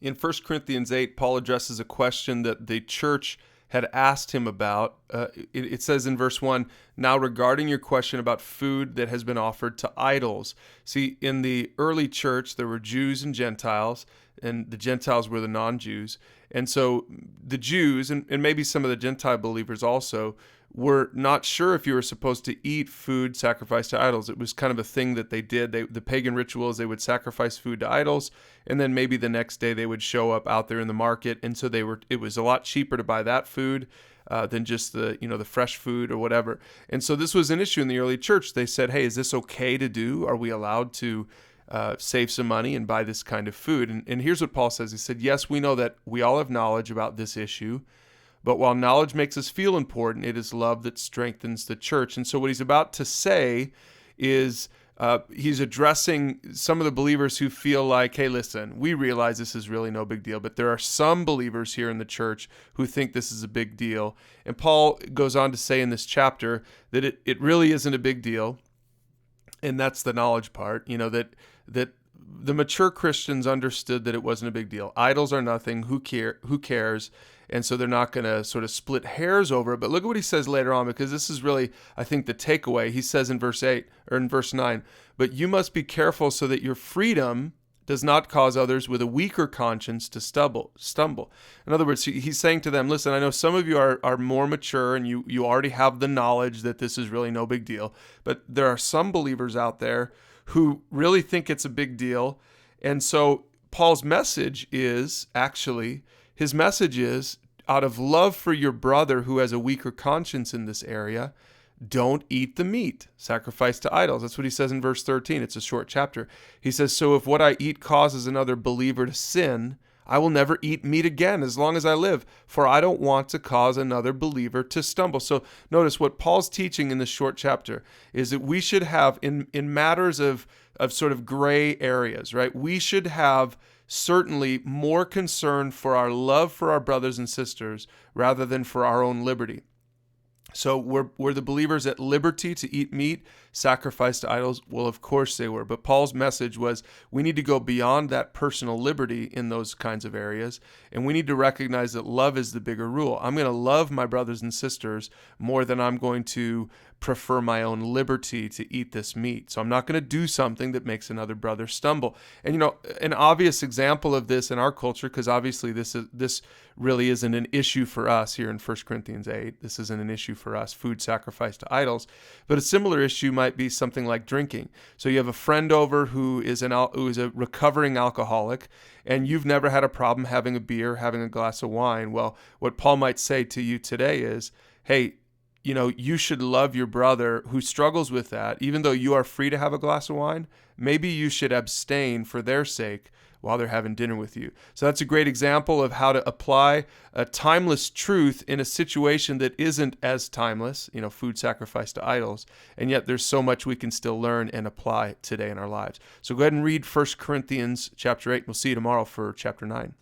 In 1 Corinthians 8, Paul addresses a question that the church had asked him about. It says in verse 1, now regarding your question about food that has been offered to idols. See, in the early church, there were Jews and Gentiles, and the Gentiles were the non-Jews. And so the Jews, and maybe some of the Gentile believers also, were not sure if you were supposed to eat food sacrificed to idols. It was kind of a thing that they did. The pagan rituals, they would sacrifice food to idols, and then maybe the next day they would show up out there in the market, and so it was a lot cheaper to buy that food than just the fresh food or whatever. And so this was an issue in the early church. They said, hey, is this okay to do? Are we allowed to save some money and buy this kind of food? And here's what Paul says. He said, yes, we know that we all have knowledge about this issue, but while knowledge makes us feel important, it is love that strengthens the church. And so what he's about to say is he's addressing some of the believers who feel like, hey, listen, we realize this is really no big deal, but there are some believers here in the church who think this is a big deal. And Paul goes on to say in this chapter that it really isn't a big deal. And that's the knowledge part, that the mature Christians understood that it wasn't a big deal. Idols are nothing. Who cares? And so they're not going to sort of split hairs over it. But look at what he says later on, because this is really, I think, the takeaway. He says in verse 8 or in verse 9, but you must be careful so that your freedom does not cause others with a weaker conscience to stumble. In other words, he's saying to them, listen, I know some of you are more mature and you already have the knowledge that this is really no big deal. But there are some believers out there who really think it's a big deal. And so Paul's message is out of love for your brother who has a weaker conscience in this area, don't eat the meat sacrificed to idols. That's what he says in verse 13. It's a short chapter. He says, so if what I eat causes another believer to sin, I will never eat meat again as long as I live, for I don't want to cause another believer to stumble. So notice what Paul's teaching in this short chapter is that we should have, in matters of sort of gray areas, right? We should have certainly more concern for our love for our brothers and sisters rather than for our own liberty. So were the believers at liberty to eat meat sacrificed to idols? Well, of course they were. But Paul's message was we need to go beyond that personal liberty in those kinds of areas. And we need to recognize that love is the bigger rule. I'm going to love my brothers and sisters more than I'm going to prefer my own liberty to eat this meat. So I'm not going to do something that makes another brother stumble. And, an obvious example of this in our culture, because obviously this really isn't an issue for us here in 1 Corinthians 8. This isn't an issue for us, food sacrificed to idols. But a similar issue might be something like drinking. So you have a friend over who is a recovering alcoholic, and you've never had a problem having a beer, having a glass of wine. Well, what Paul might say to you today is, hey, you should love your brother who struggles with that. Even though you are free to have a glass of wine, maybe you should abstain for their sake while they're having dinner with you. So that's a great example of how to apply a timeless truth in a situation that isn't as timeless, food sacrificed to idols. And yet there's so much we can still learn and apply today in our lives. So go ahead and read 1 Corinthians chapter 8. We'll see you tomorrow for chapter 9.